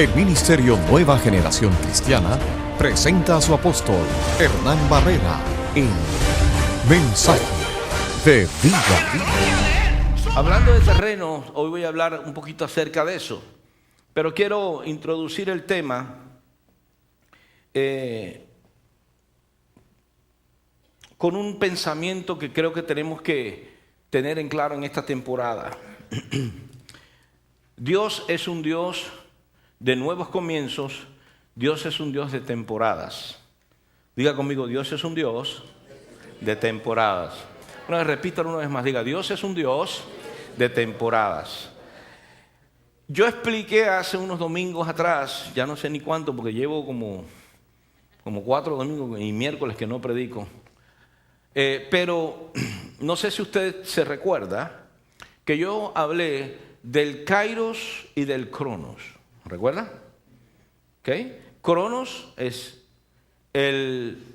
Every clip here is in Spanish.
El Ministerio Nueva Generación Cristiana presenta a su apóstol Hernán Barrera en Mensaje de Vida. Hablando de terreno, hoy voy a hablar un poquito acerca de eso, pero quiero introducir el tema con un pensamiento que creo que tenemos que tener en claro en esta temporada. Dios es un Dios de nuevos comienzos, Dios es un Dios de temporadas. Diga conmigo, Dios es un Dios de temporadas. Bueno, repítalo una vez más, diga, Dios es un Dios de temporadas. Yo expliqué hace unos domingos atrás, ya no sé ni cuánto, porque llevo como 4 domingos y miércoles que no predico. Pero no sé si usted se recuerda que yo hablé del Kairos y del Cronos. ¿Recuerda? ¿Okay? Cronos es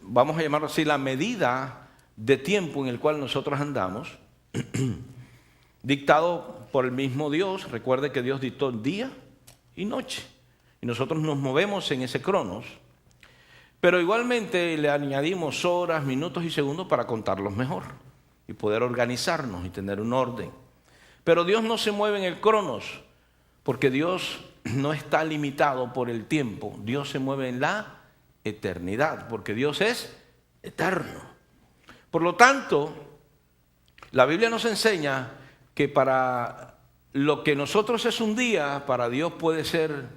vamos a llamarlo así, la medida de tiempo en el cual nosotros andamos, dictado por el mismo Dios. Recuerde que Dios dictó día y noche, y nosotros nos movemos en ese Cronos, pero igualmente le añadimos horas, minutos y segundos para contarlos mejor y poder organizarnos y tener un orden. Pero Dios no se mueve en el Cronos, porque Dios no está limitado por el tiempo. Dios se mueve en la eternidad, porque Dios es eterno. Por lo tanto, la Biblia nos enseña que para lo que nosotros es un día, para Dios puede ser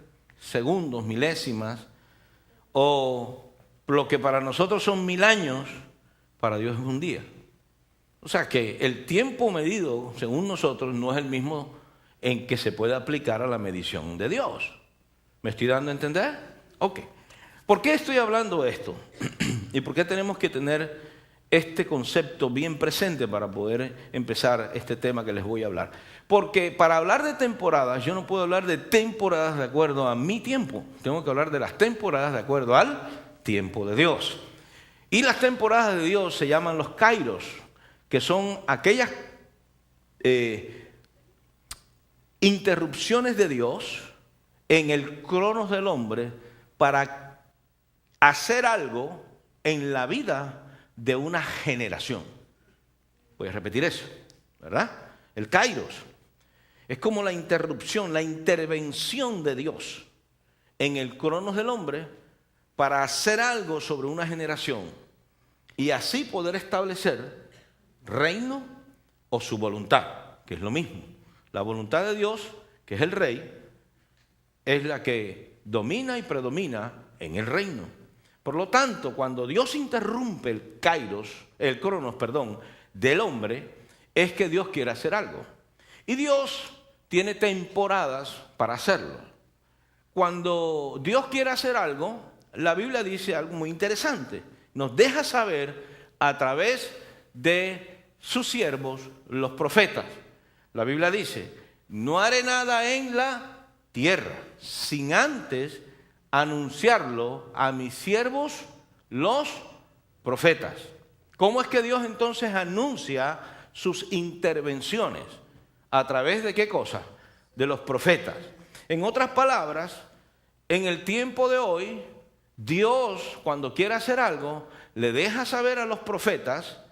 segundos, milésimas, o lo que para nosotros son 1000 años, para Dios es un día. O sea que el tiempo medido, según nosotros, no es el mismo en que se puede aplicar a la medición de Dios. ¿Me estoy dando a entender? Ok. ¿Por qué estoy hablando de esto? ¿Y por qué tenemos que tener este concepto bien presente para poder empezar este tema que les voy a hablar? Porque para hablar de temporadas, yo no puedo hablar de temporadas de acuerdo a mi tiempo. Tengo que hablar de las temporadas de acuerdo al tiempo de Dios. Y las temporadas de Dios se llaman los Kairos, que son aquellas interrupciones de Dios en el cronos del hombre para hacer algo en la vida de una generación. Voy a repetir eso, ¿verdad? El Kairos es como la interrupción, la intervención de Dios en el cronos del hombre para hacer algo sobre una generación y así poder establecer reino o su voluntad, que es lo mismo. La voluntad de Dios, que es el rey, es la que domina y predomina en el reino. Por lo tanto, cuando Dios interrumpe el cronos del hombre, es que Dios quiere hacer algo. Y Dios tiene temporadas para hacerlo. Cuando Dios quiere hacer algo, la Biblia dice algo muy interesante. Nos deja saber a través de sus siervos, los profetas. La Biblia dice, no haré nada en la tierra sin antes anunciarlo a mis siervos, los profetas. ¿Cómo es que Dios entonces anuncia sus intervenciones? ¿A través de qué cosa? De los profetas. En otras palabras, en el tiempo de hoy, Dios, cuando quiere hacer algo, le deja saber a los profetas,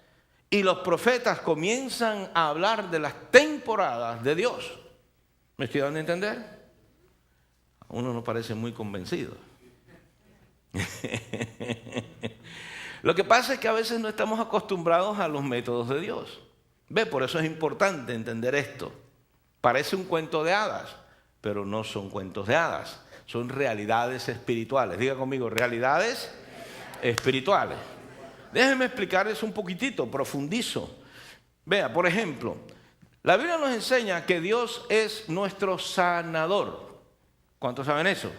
y los profetas comienzan a hablar de las temporadas de Dios. ¿Me estoy dando a entender? Uno no parece muy convencido. Lo que pasa es que a veces no estamos acostumbrados a los métodos de Dios. Por eso es importante entender esto. Parece un cuento de hadas, pero no son cuentos de hadas. Son realidades espirituales. Diga conmigo, realidades espirituales. Déjenme explicarles un poquitito, profundizo. Vea, por ejemplo, la Biblia nos enseña que Dios es nuestro sanador. ¿Cuántos saben eso?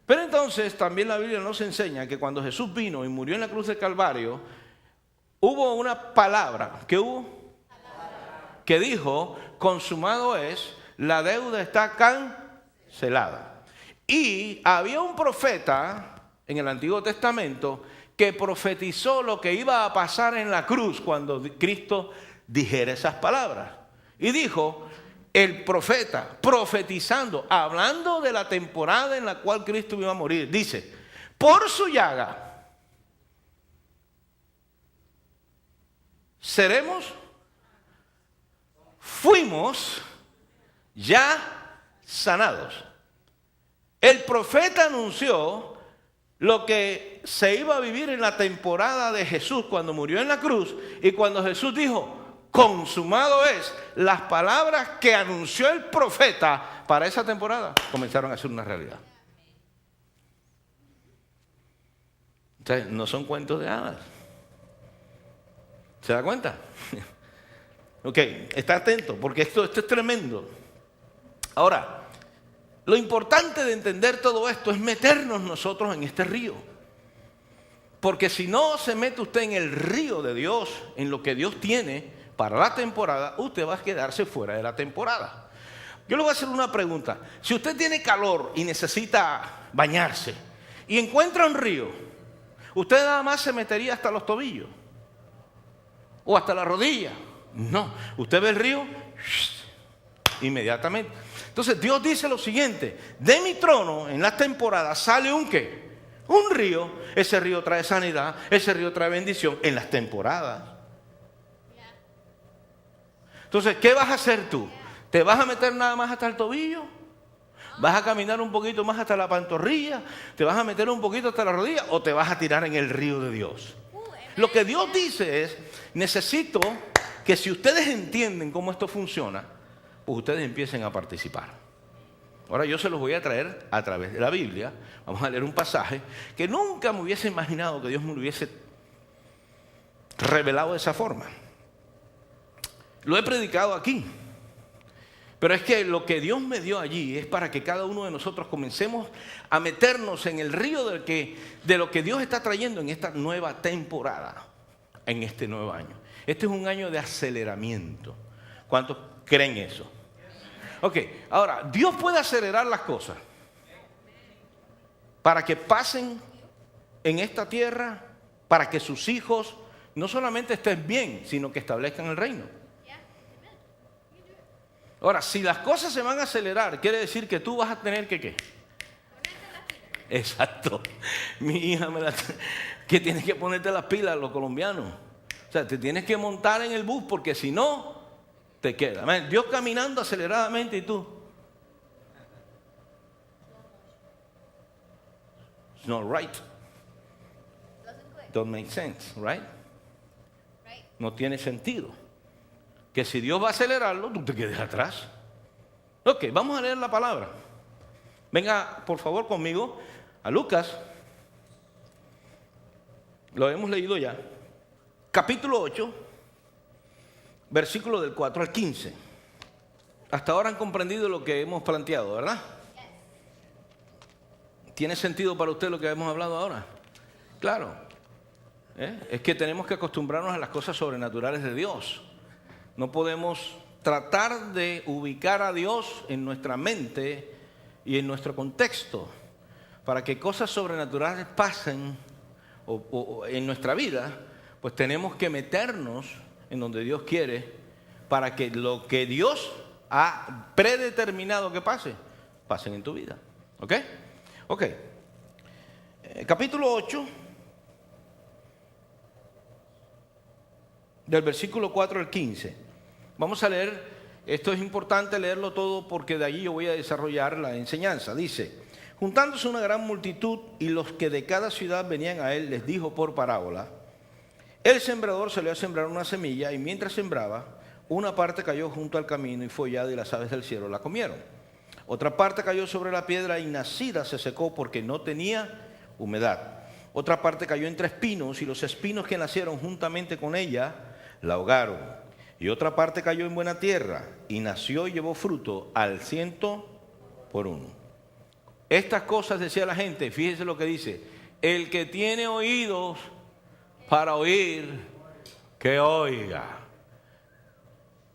Pero entonces también la Biblia nos enseña que cuando Jesús vino y murió en la cruz del Calvario, hubo una palabra. ¿Qué hubo? Que dijo, consumado es, la deuda está cancelada. Y había un profeta en el Antiguo Testamento que profetizó lo que iba a pasar en la cruz cuando Cristo dijera esas palabras. Y dijo el profeta, profetizando, hablando de la temporada en la cual Cristo iba a morir, dice, por su llaga fuimos ya sanados. El profeta anunció lo que se iba a vivir en la temporada de Jesús cuando murió en la cruz, y cuando Jesús dijo, consumado es, las palabras que anunció el profeta para esa temporada comenzaron a ser una realidad. Entonces, no son cuentos de hadas. ¿Se da cuenta? Ok, está atento, porque esto es tremendo. Ahora, lo importante de entender todo esto es meternos nosotros en este río. Porque si no se mete usted en el río de Dios, en lo que Dios tiene para la temporada, usted va a quedarse fuera de la temporada. Yo le voy a hacer una pregunta. Si usted tiene calor y necesita bañarse y encuentra un río, ¿usted nada más se metería hasta los tobillos? ¿O hasta la rodilla? No. Usted ve el río, inmediatamente. Entonces Dios dice lo siguiente: de mi trono en las temporadas sale un ¿qué? Un río. Ese río trae sanidad, ese río trae bendición en las temporadas. Entonces, ¿qué vas a hacer tú? ¿Te vas a meter nada más hasta el tobillo? ¿Vas a caminar un poquito más hasta la pantorrilla? ¿Te vas a meter un poquito hasta la rodilla? ¿O te vas a tirar en el río de Dios? Lo que Dios dice es, necesito que si ustedes entienden cómo esto funciona, pues ustedes empiecen a participar. Ahora yo se los voy a traer a través de la Biblia. Vamos a leer un pasaje que nunca me hubiese imaginado que Dios me lo hubiese revelado de esa forma. Lo he predicado aquí, pero es que lo que Dios me dio allí es para que cada uno de nosotros comencemos a meternos en el río de lo que Dios está trayendo en esta nueva temporada, en este nuevo año. Este es un año de aceleramiento. ¿Cuántos creen eso? Ok, ahora, Dios puede acelerar las cosas para que pasen en esta tierra, para que sus hijos no solamente estén bien, sino que establezcan el reino. Ahora, si las cosas se van a acelerar, quiere decir que tú vas a tener que ¿qué? Exacto. Mi hija que tienes que ponerte las pilas, los colombianos. O sea, te tienes que montar en el bus porque si no, te queda. Dios caminando aceleradamente y tú. It's not right. Don't make sense, right? No tiene sentido. Que si Dios va a acelerarlo, tú te quedes atrás. Ok, vamos a leer la palabra. Venga, por favor, conmigo a Lucas. Lo hemos leído ya. Capítulo 8, versículo del 4 al 15. Hasta ahora han comprendido lo que hemos planteado, ¿verdad? ¿Tiene sentido para usted lo que hemos hablado ahora? Claro. Es que tenemos que acostumbrarnos a las cosas sobrenaturales de Dios. No podemos tratar de ubicar a Dios en nuestra mente y en nuestro contexto para que cosas sobrenaturales pasen o en nuestra vida, pues tenemos que meternos en donde Dios quiere para que lo que Dios ha predeterminado que pase, pasen en tu vida. ¿Ok? Ok. Capítulo 8, del versículo 4 al 15. Vamos a leer, esto es importante leerlo todo porque de allí yo voy a desarrollar la enseñanza. Dice, juntándose una gran multitud y los que de cada ciudad venían a él, les dijo por parábola, el sembrador salió a sembrar una semilla y mientras sembraba, una parte cayó junto al camino y fue hollada y las aves del cielo la comieron. Otra parte cayó sobre la piedra y nacida se secó porque no tenía humedad. Otra parte cayó entre espinos y los espinos que nacieron juntamente con ella la ahogaron. Y otra parte cayó en buena tierra y nació y llevó fruto al 100 por 1. Estas cosas decía la gente, fíjese lo que dice, el que tiene oídos para oír, que oiga.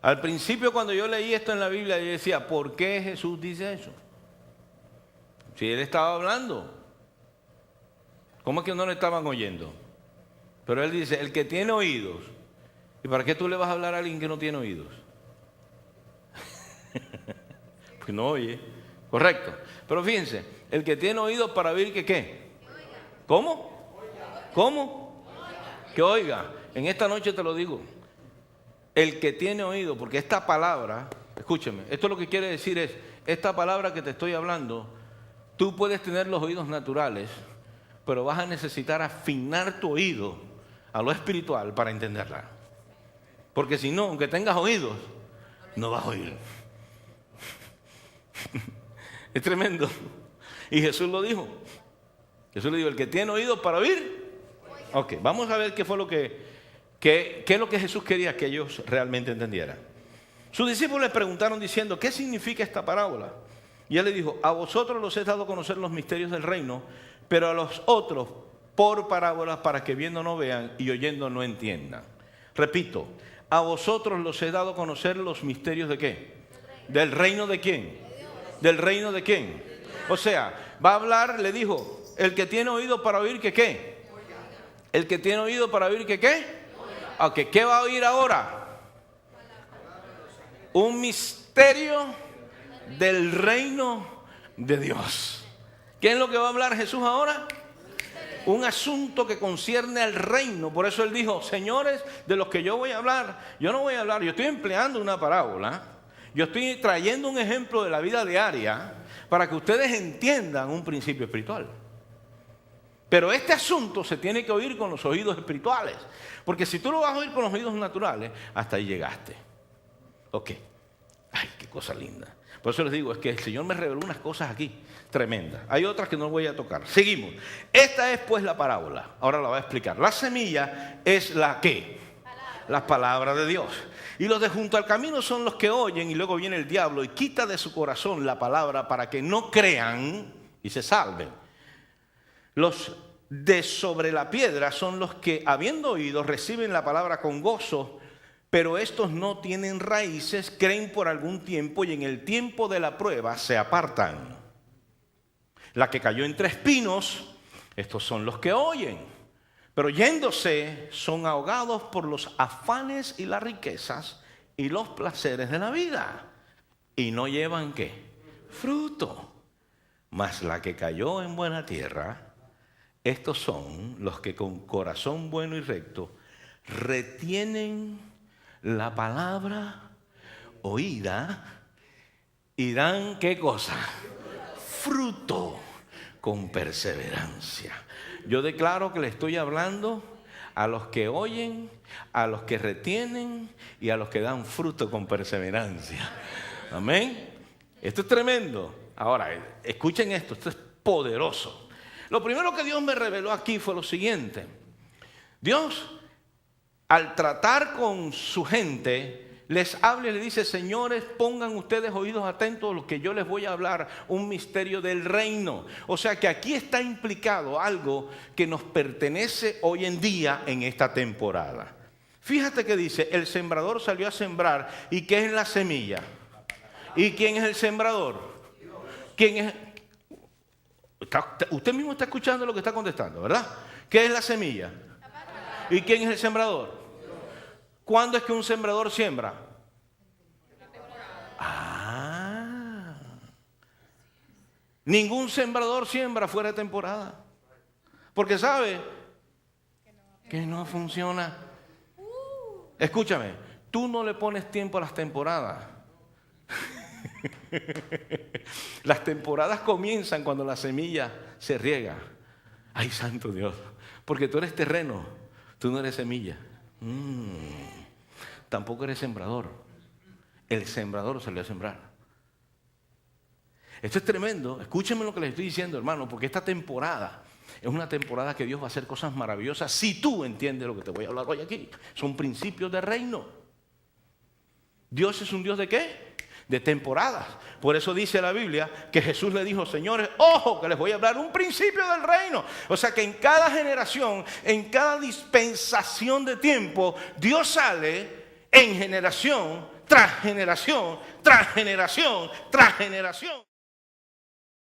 Al principio cuando yo leí esto en la Biblia, yo decía, ¿por qué Jesús dice eso? Si él estaba hablando, ¿cómo es que no le estaban oyendo? Pero él dice, el que tiene oídos. ¿Y para qué tú le vas a hablar a alguien que no tiene oídos? Porque no oye. Correcto. Pero fíjense, el que tiene oídos para oír, ¿que qué? ¿Cómo? ¿Cómo? Que oiga. En esta noche te lo digo. El que tiene oído, porque esta palabra, escúcheme, esto lo que quiere decir es, esta palabra que te estoy hablando, tú puedes tener los oídos naturales, pero vas a necesitar afinar tu oído a lo espiritual para entenderla. Porque si no, aunque tengas oídos, no vas a oír. Es tremendo. Y Jesús lo dijo. Jesús le dijo, el que tiene oídos para oír. Ok, vamos a ver qué fue lo qué es lo que Jesús quería que ellos realmente entendieran. Sus discípulos le preguntaron diciendo, ¿qué significa esta parábola? Y él le dijo, a vosotros los he dado a conocer los misterios del reino, pero a los otros por parábolas para que viendo no vean y oyendo no entiendan. Repito, a vosotros los he dado a conocer los misterios ¿de qué? ¿Del reino de quién? ¿Del reino de quién? O sea, va a hablar, le dijo, el que tiene oído para oír, ¿que qué? El que tiene oído para oír, ¿que qué? Ok, ¿qué va a oír ahora? Un misterio del reino de Dios. ¿Qué es lo que va a hablar Jesús ahora? Un asunto que concierne al reino. Por eso él dijo, señores, de los que yo voy a hablar, yo no voy a hablar, yo estoy empleando una parábola, yo estoy trayendo un ejemplo de la vida diaria para que ustedes entiendan un principio espiritual. Pero este asunto se tiene que oír con los oídos espirituales. Porque si tú lo vas a oír con los oídos naturales, hasta ahí llegaste. Ok. Ay, qué cosa linda. Por eso les digo, es que el Señor me reveló unas cosas aquí tremendas. Hay otras que no voy a tocar. Seguimos. Esta es pues la parábola. Ahora la voy a explicar. La semilla es la ¿qué? Las palabras de Dios. Y los de junto al camino son los que oyen y luego viene el diablo y quita de su corazón la palabra para que no crean y se salven. Los de sobre la piedra son los que, habiendo oído, reciben la palabra con gozo, pero estos no tienen raíces, creen por algún tiempo y en el tiempo de la prueba se apartan. La que cayó entre espinos, estos son los que oyen, pero yéndose son ahogados por los afanes y las riquezas y los placeres de la vida y no llevan ¿qué? Fruto. Mas la que cayó en buena tierra, estos son los que con corazón bueno y recto retienen la palabra oída y dan ¿qué cosa? Fruto con perseverancia. Yo declaro que le estoy hablando a los que oyen, a los que retienen y a los que dan fruto con perseverancia. Amén. Esto es tremendo. Ahora, escuchen esto es poderoso. Lo primero que Dios me reveló aquí fue lo siguiente. Dios, al tratar con su gente, les habla y les dice, señores, pongan ustedes oídos atentos a lo que yo les voy a hablar, un misterio del reino. O sea que aquí está implicado algo que nos pertenece hoy en día en esta temporada. Fíjate que dice, el sembrador salió a sembrar. ¿Y qué es la semilla? ¿Y quién es el sembrador? ¿Quién es? Usted mismo está escuchando lo que está contestando, ¿verdad? ¿Qué es la semilla? ¿Y quién es el sembrador? ¿Cuándo es que un sembrador siembra? Ningún sembrador siembra fuera de temporada. Porque sabe que no funciona. Escúchame, tú no le pones tiempo a las temporadas. Las temporadas comienzan cuando la semilla se riega. Ay, santo Dios, porque tú eres terreno, tú no eres semilla. Tampoco eres sembrador. El sembrador salió a sembrar. Esto es tremendo. Escúchenme lo que les estoy diciendo, hermano, porque esta temporada es una temporada que Dios va a hacer cosas maravillosas si tú entiendes lo que te voy a hablar hoy aquí. Son principios de reino. Dios es un Dios ¿de qué? De temporadas. Por eso dice la Biblia que Jesús le dijo, señores, ojo que les voy a hablar un principio del reino. O sea que en cada generación, en cada dispensación de tiempo, Dios sale en generación tras generación, tras generación, tras generación.